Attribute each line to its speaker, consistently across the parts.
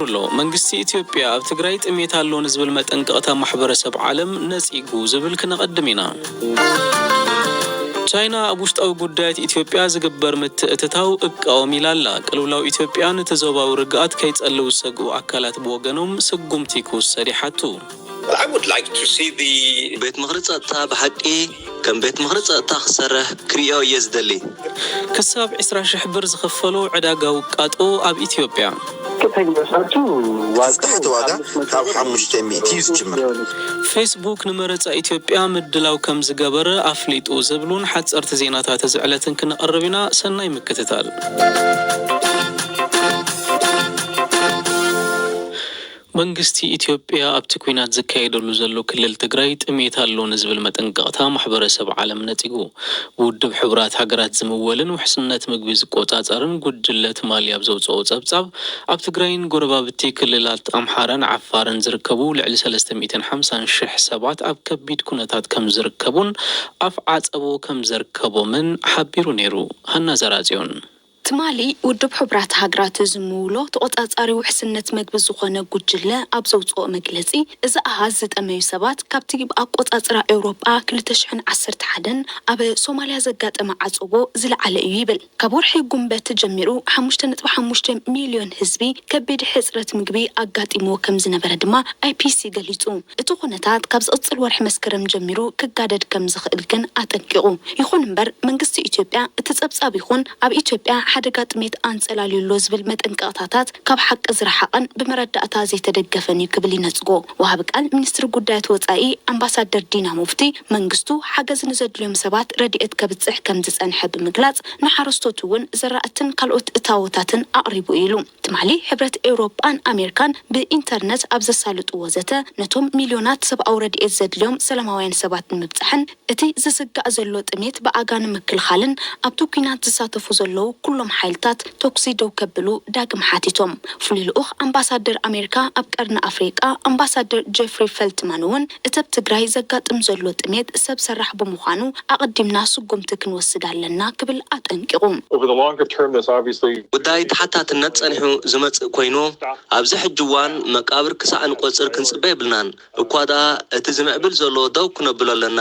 Speaker 1: كله منجستي إثيوبيا بتجري تميت على نزبل متنقطة محبرسب عالم نسيجو زبل كنقدمينا ቻይና አቡሽት አው ጉዳያት ኢትዮጵያ ዝግበር ምትእትታው እቃው ሚላላ ቀሉላው ኢትዮጵያ ነተዘባው ርጋት ከይጸለው ሰጉ አካላት በወገኑም ስጉምቲ ኩሰዲሐቱ
Speaker 2: I would like to see the
Speaker 3: بيت مغرصة بحقي كم بيت مغرصة خسره كريو يزدلي
Speaker 1: كساب 20,000 ብር ዝኸፈሉ ዕዳጋው ቃጦ ኣብ ኢትዮጵያ
Speaker 2: ካብ 500 ይዝጅምር
Speaker 1: ፌስቡክ ንመረጻ ኢትዮጵያ ምድላው ከም ዝገበረ አፍሊጡ ዝብሉን ሓጸርቲ ዜናታት ዝዕለትን ክንቀርብና ሰናይ ምክትታል መንግስቲ ኢትዮጵያ ኣብቲ ኩናት ዝካየደሉ ዘሎ ክልል ትግራይ ጥሜት ኣሎ ንዝብል መጠንቀቕታ ማሕበረሰብ ዓለም ነፂጉ ውድብ ሕብራት ሃገራት ዝምወልን ውሕስነት ምግቢ ዝቆጻጸርን ጉጅለት ማልያ ዘውፅኦ ጸብጻብ ኣብ ትግራይን ጎረባብቲ ክልላት ኣምሓራን ዓፋርን ዝርከቡ ልዕሊ 350,000 ሰባት ኣብ ከቢድ ኩነታት ከም ዝርከቡን ኣፍ ዓጸቦ ከም ዝርከቦምን ሓቢሩ ነይሩ ሃና ዘራጽዮን
Speaker 4: ትማሊ ውድብ ሕብራት ሃገራት ዝምውሎ ተቆጻጻሪ ውሕስነት ምግቢ ዝኾነ ጉጅለ ኣብ ዘውፅኦ መግለጺ እዚ ኣሃዝ ዝጠመዩ ሰባት ካብቲ ኣቆጻጽራ ኤውሮጳ 2011 ኣብ ሶማልያ ዘጋጠመ ዓጽቦ ዝለዓለ እዩ ይብል ካብ ወርሒ ጉንበት ጀሚሩ 5.5 ሚልዮን ህዝቢ ከቢድ ሕጽረት ምግቢ ኣጋጢሞ ከም ዝነበረ ድማ IPC ገሊጹ እቲ ኩነታት ካብ ዝቕጽል ወርሒ መስከረም ጀሚሩ ክጋደድ ከም ዝኽእል ግን ኣጠንቂቑ ይኹን እምበር መንግስቲ ኢትዮጵያ እቲ ጸብጻብ ይኹን ኣብ ኢትዮጵያ ሓደጋ ጥሜት አንጸላልሎ ዝብል መጠንቀቕታታት ካብ ሓቂ ዝረሓቐን ብመረዳእታ ዘይተደገፈን እዩ ክብል ይነጽጎ ወሃብ ቃል ሚኒስትሪ ጉዳያት ወጻኢ ኣምባሳደር ዲና ሙፍቲ መንግስቱ ሓገዝ ንዘድልዮም ሰባት ረድኤት ከብጽሕ ከም ዝጸንሐ ብምግላጽ ንሓረስቶት እውን ዘራእትን ካልኦት እታወታትን ኣቕሪቡ ኢሉ ትማሊ ሕብረት ኤውሮጳን ኣሜሪካን ብኢንተርነት ኣብ ዘሳልጡ ወዘተ ነቶም ሚልዮናት ሰብኣዊ ረድኤት ዘድልዮም ሰላማውያን ሰባት ንምብጽሕን እቲ ዝስጋእ ዘሎ ጥሜት ብኣጋን ምክልኻልን ኣብቲ ኩናት ዝሳተፉ ዘለዉ ኩሎም ሓይልታት ቶክሲ ደው ከብሉ ዳግም ሓቲቶም ፍሉልኡኽ ኣምባሳደር ኣሜሪካ ኣብ ቀርኒ ኣፍሪቃ ኣምባሳደር ጄፍሪ ፈልትማን እውን እቲ ትግራይ ዘጋጥም ዘሎ ጥሜት ሰብ ሰራሕ ብምዃኑ ኣቐዲምና ስጉምቲ ክንወስድ ኣለና ክብል ኣጠንቂቑ
Speaker 5: Over the longer term this obviously
Speaker 3: ጉዳይ ተሓታትነት ጸኒሑ ዝመጽእ ኮይኑ ኣብዚ ሕጂ እዋን መቃብር ክሳዕን ቆጽር ክንጽበ ይብልናን እኳዳ እቲ ዝምዕብል ዘሎ ደው ክነብሎ ኣለና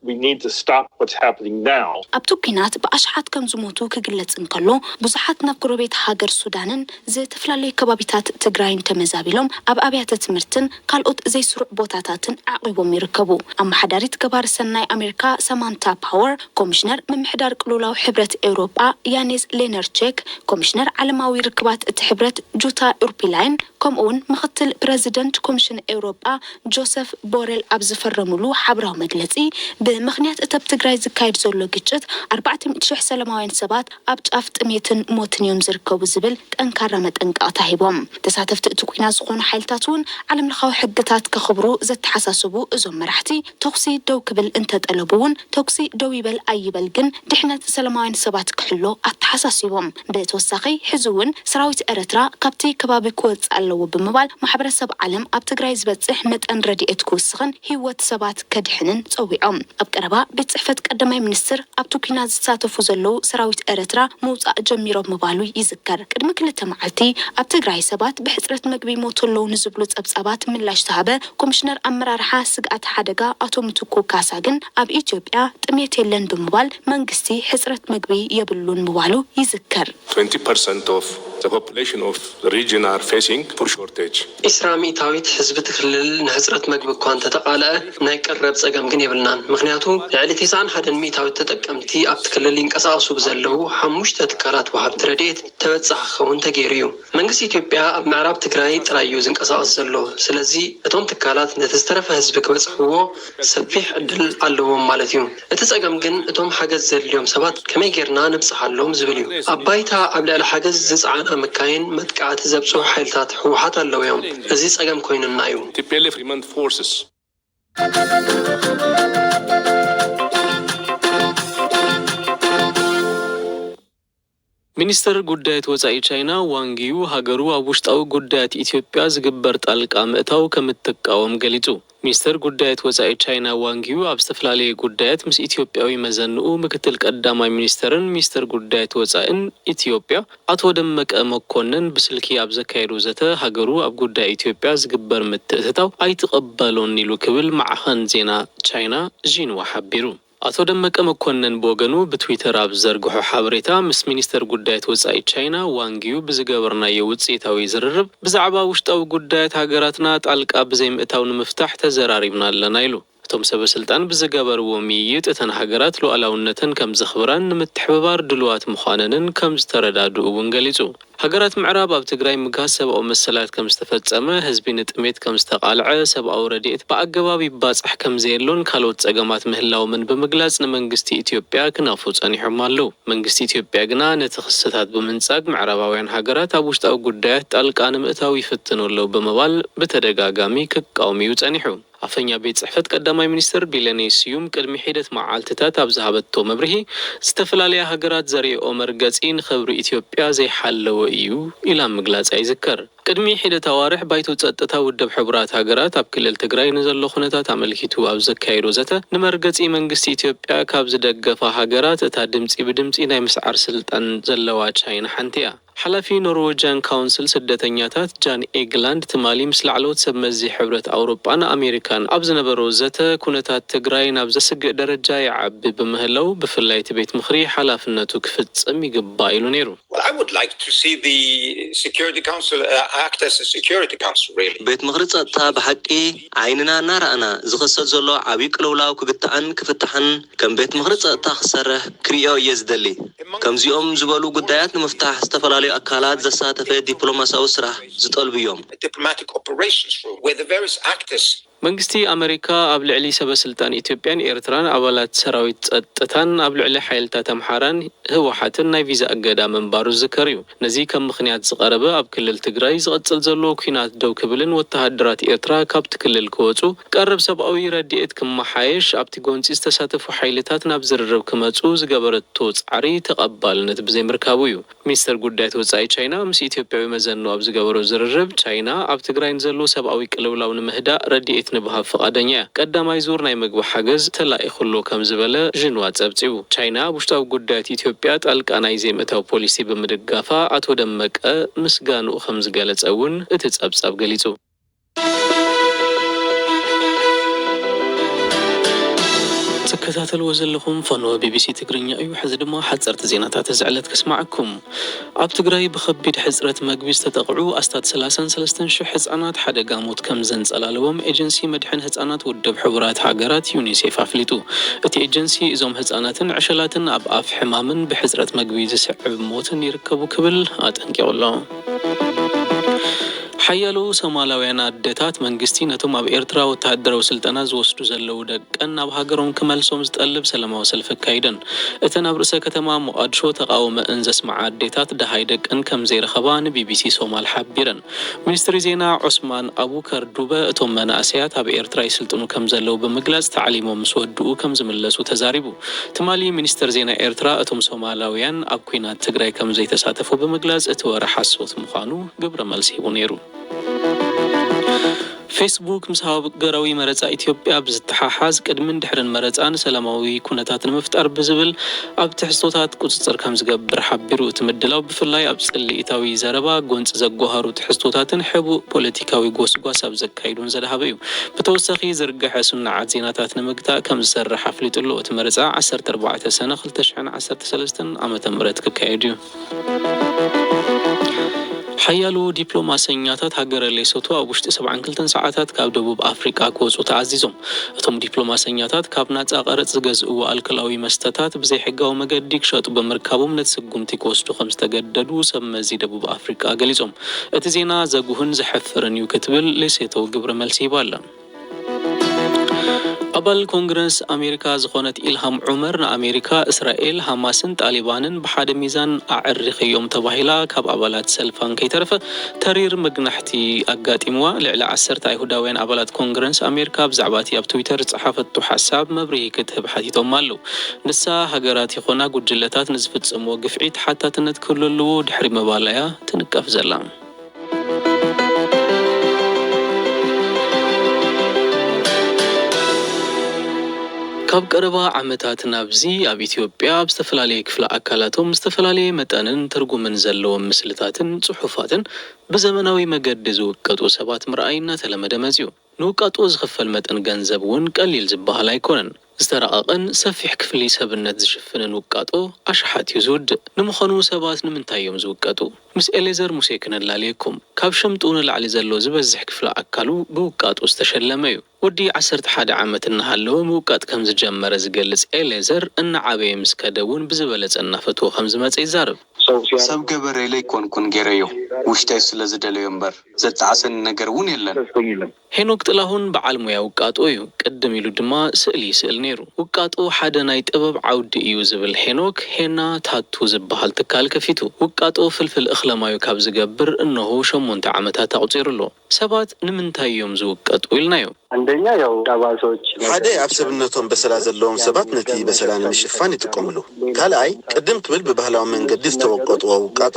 Speaker 5: we need to stop what's happening now
Speaker 4: ኣብቲ ኩናት ብኣሽሓት ከም ዝሞቱ ክግለጽ እንከሎ ብዙሓት ናብ ጎረቤት ሃገር ሱዳንን ዝተፈላለዩ ከባቢታት ትግራይን ተመዛቢሎም ኣብ ኣብያተ ትምህርትን ካልኦት ዘይስሩዕ ቦታታትን ዓቂቦም ይርከቡ ኣማሓዳሪት ገባር ሰናይ ኣሜሪካ ሰማንታ ፓወር ኮሚሽነር ምምሕዳር ቅሉላው ሕብረት ኤውሮጳ ያኔዝ ሌነርቼክ ኮሚሽነር ዓለማዊ ርክባት እቲ ሕብረት ጁታ ኡርፒላይን ከምኡውን ምክትል ፕሬዚደንት ኮሚሽን ኤውሮጳ ጆሴፍ ቦሬል ኣብ ዝፈረሙሉ ሓብራዊ መግለጺ ብምኽንያት እቲ ኣብ ትግራይ ዝካየድ ዘሎ ግጭት 400,000 ሰላማውያን ሰባት ኣብ ጫፍ ጥሜትን ሞትን እዮም ዝርከቡ ዝብል ጠንካራ መጠንቀቕታ ሂቦም ተሳተፍቲ እቲ ኩናት ዝኾኑ ሓይልታት እውን ዓለምለኻዊ ሕግታት ከኽብሩ ዘተሓሳስቡ እዞም መራሕቲ ተኩሲ ደው ክብል እንተጠለቡ እውን ተኩሲ ደው ይበል ኣይበል ግን ድሕነት ሰላማውያን ሰባት ክሕሎ ኣተሓሳሲቦም ብተወሳኺ ሕዚ እውን ሰራዊት ኤርትራ ካብቲ ከባቢ ክወፅእ ኣለዎ ብምባል ማሕበረሰብ ዓለም ኣብ ትግራይ ዝበጽሕ መጠን ረድኤት ክውስኽን ህይወት ሰባት ከድሕንን ጸዊዖም ኣብ ቀረባ ቤት ጽሕፈት ቀዳማይ ሚኒስትር ኣብቲ ኩናት ዝሳተፉ ዘለዉ ሰራዊት ኤርትራ መውጻእ ጀሚሮም ምባሉ ይዝከር ቅድሚ 2 መዓልቲ ኣብ ትግራይ ሰባት ብሕጽረት መግቢ ሞተለው ንዝብሉ ጸብጻባት ምላሽ ተሃበ ኮሚሽነር ኣመራርሓ ስግኣት ሓደጋ ኣቶ ምትኩ ካሳ ግን ኣብ ኢትዮጵያ ጥሜት የለን ብምባል መንግስቲ ሕጽረት መግቢ የብሉን ምባሉ ይዝከር
Speaker 6: 20% of the population of the region are facing food shortage
Speaker 7: ኢስራሚታዊት ህዝብ ትክልል ንሕጽረት መግቢ እኳ እንተጠቃለአ ናይ ቀረብ ጸገም ግን የብልናን ምክንያቱ ልዕሊ 91 ሚታዊት ተጠቀምቲ ኣብ ትክልል ይንቀሳቀሱ ብዘለዉ 5 ትካላት ወሃብቲ ረድኤት ተበጻሒ ክኸውን ተገይሩ እዩ መንግስቲ ኢትዮጵያ ኣብ ምዕራብ ትግራይ ጥራይ እዩ ዝንቀሳቀስ ዘሎ ስለዚ እቶም ትካላት ነቲ ዝተረፈ ህዝቢ ክበጽሕዎ ሰፊሕ ዕድል ኣለዎም ማለት እዩ እቲ ጸገም ግን እቶም ሓገዝ ዘድልዮም ሰባት ከመይ ጌርና ንብጽሓሎም ዝብል እዩ ኣብ ባይታ ኣብ ልዕሊ ሓገዝ ዝጸዓና መካይን መጥቃዕቲ ዘብጽሑ ሓይልታት ህወሓት ኣለዉ እዮም እዚ ጸገም ኮይኑና እዩ
Speaker 6: TPLF remand forces
Speaker 1: ሚኒስተር ጉዳያት ወጻኢ ቻይና ዋንጊው ሀገሩ ኣብ ውሽጣዊ ጉዳያት ኢትዮጵያ ዝግበር ጣልቃ ምእታው ከምትቃወም ገሊጹ። ሚኒስተር ጉዳያት ወጻኢ ቻይና ዋንጊው ኣብ ዝተፈላለዩ ጉዳያት ምስ ኢትዮጵያዊ መዘንኡ ምክትል ቀዳማይ ሚኒስተርን ሚኒስተር ጉዳያት ወጻኢን ኢትዮጵያ አቶ ደመቀ መኮንን ብስልኪ ኣብ ዘካየዱ ዘተ ሀገሩ ኣብ ጉዳይ ኢትዮጵያ ዝግበር ምትእትታው ኣይትቀበሎን ኢሉ ክብል ማዕኸን ዜና ቻይና ዢንዋ ሓቢሩ። አቶ ደመቀ መኮንን በወገኑ በትዊተር ኣብ ዘርግሖ ሓበሬታ ምስ ሚኒስተር ጉዳያት ወጻኢ ቻይና ዋንጊው ብዝገበርናዮ ውጽኢታዊ ዝርርብ ብዛዕባ ውሽጣዊ ጉዳያት ሃገራትና ጣልቃ ብዘይምእታው ንምፍታሕ ተዘራሪብና ኣለና ኢሉ። እቶም ሰበስልጣን ብዝገበርዎ ምይይጥ እተን ሃገራት ሉዓላውነተን ከም ዘኽብራን ንምትሕብባር ድልዋት ምዃነንን ከም ዝተረዳድኡ እውን ገሊጹ። ሃገራት ምዕራብ ኣብ ትግራይ ምጋስ ሰብኣዊ መሰላት ከም ዝተፈጸመ ህዝቢ ንጥሜት ከም ዝተቃልዐ ሰብኣዊ ረድኤት ብኣገባብ ይባጻሕ ከም ዘየሎን ካልኦት ጸገማት ምህላዎምን ብምግላጽ ንመንግስቲ ኢትዮጵያ ክናፉ ጸኒሖም ኣለዉ። መንግስቲ ኢትዮጵያ ግና ነቲ ክስታት ብምንጻግ ምዕራባውያን ሃገራት ኣብ ውሽጣዊ ጉዳያት ጣልቃ ንምእታው ይፍትኑ ኣለዉ ብምባል ብተደጋጋሚ ክቃወም እዩ ጸኒሑ። አፈኛ ቤት ጽሕፈት ቀዳማይ ሚኒስተር ቢለኔ ስዩም ቅድሚ ሒደት መዓልትታት ኣብ ዝሃበቶ መብርሂ ዝተፈላለዩ ሃገራት ዘርእዮ መርገጺ ንኽብሪ ኢትዮጵያ ዘይሓለወ እዩ ኢላ ምግላጽ ይዝከር። ቅድሚ ሒደት ኣዋርሕ ባይቶ ጸጥታ ውድብ ሕቡራት ሃገራት ኣብ ክልል ትግራይ ንዘሎ ኩነታት ኣመልኪቱ ኣብ ዘካየዶ ዘተ ንመርገጺ መንግስቲ ኢትዮጵያ ካብ ዝደገፋ ሃገራት እታ ድምፂ ብድምፂ ናይ ምስዓር ስልጣን ዘለዋ ቻይና ሓንቲ እያ። ሓላፊ ኖርዌጅን ካውንስል ስደተኛታት ጃን ኤግላንድ ትማሊ ምስ ላዕለዎት ሰብ መዚ ሕብረት ኣውሮጳን ኣሜሪካን ኣብ ዝነበሮ ዘተ ኩነታት ትግራይ ናብ ዘስግእ ደረጃ ይዓቢ ብምህላው ብፍላይ እቲ ቤት ምኽሪ ሓላፍነቱ ክፍጽም ይግባእ ኢሉ ነይሩ።
Speaker 2: Well, I would like to see the Security Council act as a Security Council, really.
Speaker 3: ቤት ምኽሪ ጸጥታ ብሓቂ ዓይንና እናረኣና ዝኽሰት ዘሎ ዓብዪ ቅልውላው ክግታዕን ክፍታሕን ከም ቤት ምኽሪ ጸጥታ ክሰርሕ ክሪኦ እየ ዝደሊ። ከምዚኦም ዝበሉ ጉዳያት ንምፍታሕ ዝተፈላለዩ አካላት ዘሳተፈ ዲፕሎማሲያዊ ስራሕ ዝጠልቡ እዮም።
Speaker 2: Diplomatic operations room where the various actors
Speaker 1: መንግስቲ አሜሪካ ኣብ ልዕሊ ሰበስልጣን ኢትዮጵያን ኤርትራን አባላት ሰራዊት ጸጥታን ኣብ ልዕሊ ሓይልታት አምሓራን ህወሓትን ናይ ቪዛ እገዳ መንባሩ ዝከር እዩ። ነዚ ከም ምክንያት ዝቀረበ ኣብ ክልል ትግራይ ዝቀጽል ዘሎ ኩናት ደው ክብልን ወተሃደራት ኤርትራ ካብቲ ክልል ክወጹ ቀረብ ሰብኣዊ ረድኤት ክመሓየሽ ኣብቲ ጎንፂ ዝተሳተፉ ሓይልታት ናብ ዝርርብ ክመጹ ዝገበረቶ ጻዕሪ ተቐባልነት ብዘይምርካቡ እዩ። ሚኒስተር ጉዳያት ወጻኢ ቻይና ምስ ኢትዮጵያዊ መዘኑ ኣብ ዝገበሮ ዝርርብ ቻይና ኣብ ትግራይ ዘሎ ሰብኣዊ ቅልውላው ንምህዳእ ረድኤት ንብሃብ ፈቃደኛ ቀዳማይ ዙር ናይ ምግቢ ሓገዝ ተላኢኹሎ ከም ዝበለ ዥንዋ ጸብጺቡ። ቻይና ውሽጣዊ ጉዳያት ኢትዮጵያ ጣልቃ ናይ ዘይምእታው ፖሊሲ ብምድጋፋ አቶ ደመቀ ምስጋንኡ ከም ዝገለጸ እውን እቲ ጸብጻብ ገሊጹ። تكتاتلو ዘለኹም ፈኖ ቢቢሲ ትግርኛ እዩ። ሕዚ ድማ ሓጸርቲ ዜናታት ዝዕለት ክስማዓኩም። ኣብ ትግራይ ብኸቢድ ሕጽረት መግቢ ዝተጠቕዑ ኣስታት 33,000 ህጻናት ሓደጋ ሞት ከም ዘንጸላለዎም ኤጀንሲ መድሕን ህጻናት ውድብ ሕቡራት ሃገራት ዩኒሴፍ ኣፍሊጡ። እቲ ኤጀንሲ እዞም ህጻናትን ዕሸላትን ኣብ ኣፍ ሕማምን ብሕጽረት መግቢ ዝስዕብ ሞትን ይርከቡ ክብል ኣጠንቂቑሎ። ሓያሎ ሶማላውያን ኣዴታት መንግስቲ ነቶም ኣብ ኤርትራ ወተሃደራዊ ስልጠና ዝወስዱ ዘለው ደቀን ናብ ሃገሮም ክመልሶም ዝጠልብ ሰላማዊ ሰልፊ ኣካይደን። እተን ኣብ ርእሰ ከተማ ሞቃዲሾ ተቃውሞአን ዘስምዓ ኣዴታት ደሃይ ደቀን ከም ዘይረኸባ ንቢቢሲ ሶማል ሓቢረን። ሚኒስትሪ ዜና ዑስማን አቡከር ዱበ እቶም መናእሰያት ኣብ ኤርትራ ይስልጥኑ ከም ዘለው ብምግላጽ ተዓሊሞም ምስ ወድኡ ከም ዝምለሱ ተዛሪቡ። ትማሊ ሚኒስትር ዜና ኤርትራ እቶም ሶማላውያን ኣብ ኩናት ትግራይ ከም ዘይተሳተፉ ብምግላጽ እቲ ወረ ሓሶት ምዃኑ ግብረ መልሲ ሂቡ ነይሩ። ፌስቡክ ምስ ሃገራዊ መረጻ ኢትዮጵያ ብዝተሓሓዝ ቅድምን ድሕርን መረጻን ሰላማዊ ኩነታት ንምፍጣር ብዝብል ኣብ ትሕዝቶታት ቁጽጽር ከም ዝገብር ሓቢሩ። እቲ ምድላው ብፍላይ ኣብ ጽልኢታዊ ዘረባ ጎንፂ ዘጓሃሩ ትሕዝቶታትን ሕቡእ ፖለቲካዊ ጎስጓስ ኣብ ዘካይዱን ዘድሃበ እዩ። ብተወሳኺ ዝርግሐ ስናዓት ዜናታት ንምግታእ ከም ዝሰርሕ ኣፍሊጡሎ። እቲ መረጻ 14 ሰነ 2013 ዓመተ ምህረት ክካየድ እዩ። ሓያሎ ዲፕሎማሰኛታት ሃገረ ሌሶቶ ኣብ ውሽጢ 72 ሰዓታት ካብ ደቡብ ኣፍሪቃ ክወጹ ተኣዚዞም። እቶም ዲፕሎማሰኛታት ካብ ናጻ ቀረጽ ዝገዝእዎ ኣልኮላዊ መስተታት ብዘይ ሕጋዊ መገዲ ክሸጡ ብምርካቦም ነቲ ስጉምቲ ክወስዱ ከም ዝተገደዱ ሰብ መዚ ደቡብ ኣፍሪቃ ገሊጾም። እቲ ዜና ዘጉህን ዘሕፍርን እዩ ክትብል ሌሶቶ ግብረ መልሲ ሂባ ኣላ። ኣብ ኣባል ኮንግረስ ኣሜሪካ ዝኾነት ኢልሃም ዑመር ንኣሜሪካ እስራኤል ሃማስን ጣሊባንን ብሓደ ሚዛን ኣዕሪኽዮም ተባሂላ ካብ ኣባላት ሰልፋን ከይተረፈ ተሪር መግናሕቲ ኣጋጢምዋ ልዕሊ 10 ኣይሁዳውያን ኣባላት ኮንግረስ ኣሜሪካ ብዛዕባ እቲ ኣብ ትዊተር ዝፀሓፈቱ ሓሳብ መብርሂ ክትህብ ሓቲቶም ኣለው። ንሳ ሃገራት ይኾና ጉጅለታት ንዝፍፅምዎ ግፍዒት ሓታትነት ክህልዎ ድሕሪ መባልያ ትንቀፍ ዘላ። ካብ ቀረባ ዓመታት ናብዚ ኣብ ኢትዮጵያ ኣብ ዝተፈላለየ ክፍለ ኣካላቶም ዝተፈላለየ መጠንን ትርጉምን ዘለዎም ምስልታትን ጽሑፋትን ብዘመናዊ መገዲ ዝውቀጡ ሰባት ምርኣይ እናተለመደ መፅዩ። ንውቃጡ ዝኽፈል መጠን ገንዘብ እውን ቀሊል ዝበሃል ኣይኮነን። ዝተረቐቐን ሰፊሕ ክፍሊ ሰብነት ዝሽፍንን ውቃጦ ኣሽሓት እዩ ዝውድእ። ንምዃኑ ሰባት ንምንታይ እዮም ዝውቀጡ? ምስ ኤሌዘር ሙሴ ክነላልየኩም። ካብ ሸምጡ ንላዕሊ ዘሎ ዝበዝሕ ክፍለ ኣካሉ ብውቃጡ ዝተሸለመ እዩ። ወዲ 11 ዓመት እናሃለወ ምውቃጥ ከም ዝጀመረ ዝገልጽ ኤሌዘር እናዓበየ ምስ ከደ እውን ብዝበለጸ እናፈትዎ ከም ዝመፀ ይዛረብ።
Speaker 8: ሰብ ገበሬለ ይኮንኩን ገይረዮ ውሽጣይ ስለ ዝደለዮ እምበር ዘጣዓሰኒ ነገር እውን የለን።
Speaker 1: ሄኖክ ጥላሁን በዓል ሙያ ውቃጦ እዩ። ቅድም ኢሉ ድማ ስእሊ ይስእል ነይሩ። ውቃጦ ሓደ ናይ ጥበብ ዓውዲ እዩ ዝብል ሄኖክ ሄና ታቱ ዝበሃል ትካል ከፊቱ ውቃጦ ፍልፍል እኽለማዩ ካብ ዝገብር እነሆ 8 ዓመታት ኣቁፂሩሎ። ሰባት ንምንታይ እዮም ዝውቀጡ ኢልናዮ?
Speaker 9: አንደኛ ያው ዳባሶች
Speaker 10: ሓደ ኣብ ሰብነቶም በሰላ ዘለዎም ሰባት ነቲ በሰላ ንምሽፋን ይጥቀምሉ። ካልኣይ ቅድም ትብል ብባህላዊ መንገዲ ዝተወቀጥዎ ውቃጦ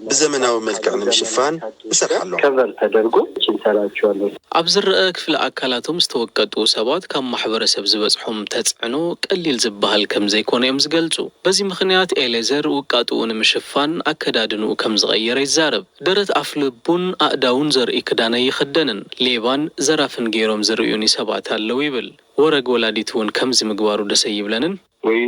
Speaker 10: ብዘመናዊ መልክዕ ንምሽፋን ይሰርሓሎም።
Speaker 9: ከቨር ተደርጎ ይንሰራቸዋል።
Speaker 1: ኣብ ዝረአ ክፍለ ኣካላቶም ዝተወቀጡ ሰባት ካብ ማሕበረሰብ ዝበፅሖም ተጽዕኖ ቀሊል ዝበሃል ከም ዘይኮነ እዮም ዝገልጹ። በዚ ምክንያት ኤሌዘር ውቃጡኡ ንምሽፋን ኣከዳድንኡ ከም ዝቀየረ ይዛረብ። ደረት ኣፍልቡን ኣእዳውን ዘርኢ ክዳነ ይኽደንን ሌባን ዘራፍን ገይሮም ዝርዩኒ ሰባት ኣለው ይብል። ወረግ ወላዲት እውን ከምዚ ምግባሩ ደስ ይብለንን
Speaker 5: ወይ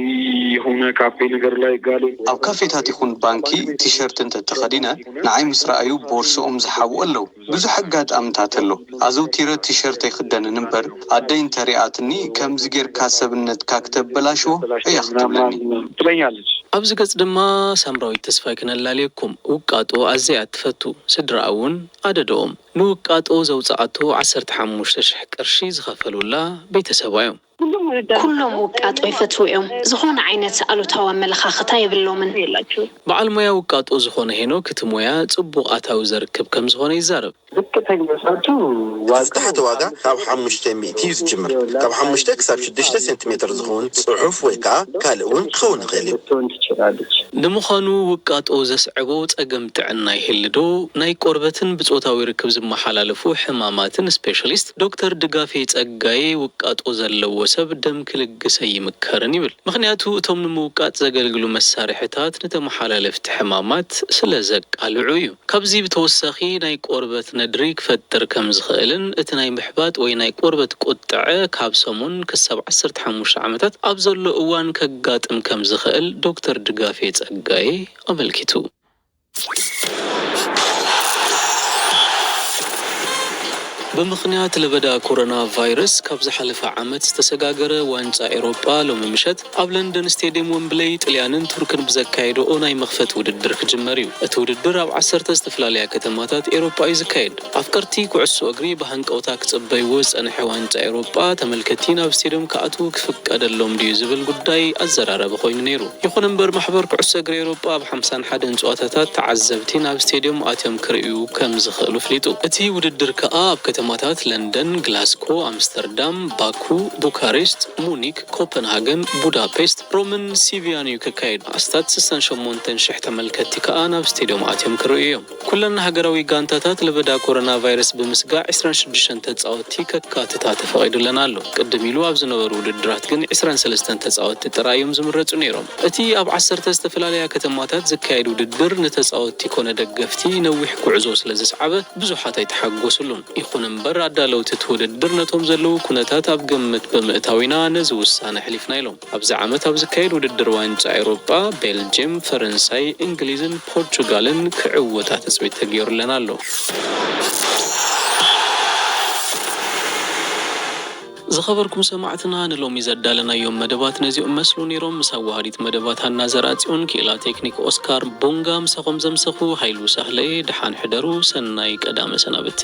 Speaker 5: የሆነ ካፌ ነገር ላይ ጋሌ
Speaker 8: ኣብ ካፌታት ይኹን ባንኪ ቲሸርት እንተተኸዲነ ንዓይ ምስ ረኣዩ ቦርሶኦም ዝሓቡ ኣለው። ብዙሕ ኣጋጣምታት ኣሎ። ኣዘውቲረ ቲሸርት ኣይኽደንን እምበር ኣደይ እንተሪኣትኒ ከምዚ ጌርካ ሰብነትካ ክተበላሽዎ እያ ክትብለኒ
Speaker 5: ትለኛለች።
Speaker 1: ኣብዚ ገጽ ድማ ሳምራዊት ተስፋይ ክነላልየኩም። ውቃጦ ኣዝያ ትፈቱ። ስድራ እውን ኣደደኦም ንውቃጦ ዘውፅኣቶ 15,000 ቅርሺ ዝኸፈሉላ ቤተሰባ እዮም።
Speaker 11: ኩሎም ውቃጦ ይፈትው እዮም። ዝኾነ ዓይነት ኣሉታዊ ኣመለኻኽታ የብሎምን።
Speaker 1: በዓል ሞያ ውቃጦ ዝኾነ ሄኖክ እቲ ሞያ ጽቡቕ ኣታዊ ዘርክብ ከም ዝኾነ ይዛረብ።
Speaker 10: ዝታሕተ ዋጋ ካብ 500 እዩ ዝጅምር። ካብ 5 ክሳብ 6 ሴንቲሜትር ዝኸውን ጽሑፍ ወይ ከዓ ካልእ እውን ክኸውን ይኽእል እዩ።
Speaker 1: ንምዃኑ ውቃጦ ዘስዕቦ ጸገም ጥዕና ይህሉ ዶ? ናይ ቆርበትን ብጾታዊ ርክብ ዝመሓላለፉ ሕማማትን ስፔሻሊስት ዶክተር ድጋፌ ጸጋዬ ውቃጦ ዘለዎ ሰብ ደም ክልግስ ይምከርን ይብል። ምክንያቱ እቶም ንምውቃጥ ዘገልግሉ መሳርሕታት ንተመሓላለፍቲ ሕማማት ስለ ዘቃልዑ እዩ። ካብዚ ብተወሳኺ ናይ ቆርበት ነድሪ ክፈጥር ከም ዝኽእልን እቲ ናይ ምሕባጥ ወይ ናይ ቆርበት ቁጥዐ ካብ ሰሙን ክሳብ 15 ዓመታት ኣብ ዘሎ እዋን ከጋጥም ከም ዝኽእል ዶክተር ድጋፌ ጸጋዬ ኣመልኪቱ። ብምክንያት ለበዳ ኮሮና ቫይረስ ካብ ዝሓለፈ ዓመት ዝተሰጋገረ ዋንጫ ኤሮጳ ሎሚ ምሸት ኣብ ለንደን ስቴዲየም ወምብለይ ጣልያንን ቱርክን ብዘካየድኦ ናይ መኽፈት ውድድር ክጅመር እዩ። እቲ ውድድር ኣብ 10 ዝተፈላለያ ከተማታት ኤሮጳ እዩ ዝካየድ። ኣፍቀርቲ ኩዕሶ እግሪ ብሃንቀውታ ክጽበይዎ ዝጸንሐ ዋንጫ ኤሮጳ ተመልከቲ ናብ ስቴዲየም ከኣትዉ ክፍቀደሎም ድዩ ዝብል ጉዳይ ኣዘራረበ ኮይኑ ነይሩ። ይኹን እምበር ማሕበር ኩዕሶ እግሪ ኤሮጳ ኣብ 51 ጨዋታታት ተዓዘብቲ ናብ ስቴዲየም ኣትዮም ክርእዩ ከም ዝኽእሉ ፍሊጡ። እቲ ውድድር ከኣ ኣብ ከተማታት ለንደን፣ ግላስጎ፣ አምስተርዳም፣ ባኩ፣ ቡካሬስት፣ ሙኒክ፣ ኮፐንሃገን፣ ቡዳፔስት፣ ሮምን ሲቪያን እዩ ክካየድ። ኣስታት 68,000 ተመልከቲ ከኣ ናብ ስቴዲየም ኣትዮም ክርእዩ እዮም። ኩለን ሃገራዊ ጋንታታት ለበዳ ኮሮና ቫይረስ ብምስጋዕ 26 ተጻወቲ ከካትታ ተፈቒዱለን ኣሎ። ቅድም ኢሉ ኣብ ዝነበሩ ውድድራት ግን 23 ተጻወቲ ጥራዮም ዝምረጹ ነይሮም። እቲ ኣብ 10 ዝተፈላለያ ከተማታት ዝካየድ ውድድር ንተጻወቲ ኮነ ደገፍቲ ነዊሕ ጉዕዞ ስለ ዝስዓበ ብዙሓት ኣይተሓጎሱሉን። ይኹን እምበር ኣዳለውቲ እቲ ውድድር ነቶም ዘለዉ ኩነታት ኣብ ግምት ብምእታዊና ነዚ ውሳነ ሕሊፍና ኢሎም። ኣብዚ ዓመት ኣብ ዝካየድ ውድድር ዋንጫ ኤሮጳ ቤልጅየም፣ ፈረንሳይ፣ እንግሊዝን ፖርቹጋልን ክዕወታ ተፅቢት ተገይሩለን ኣሎ። ዝኸበርኩም ሰማዕትና ንሎሚ ዘዳለናዮም መደባት ነዚኦም መስሉ ነይሮም። ምስ ኣዋሃዲት መደባት ሃና ዘራፂዮን ክኢላ ቴክኒክ ኦስካር ቦንጋ ምሳኹም ዘምሰኹ ሃይሉ ሳህለየ ድሓን ሕደሩ። ሰናይ ቀዳመ ሰናብቲ።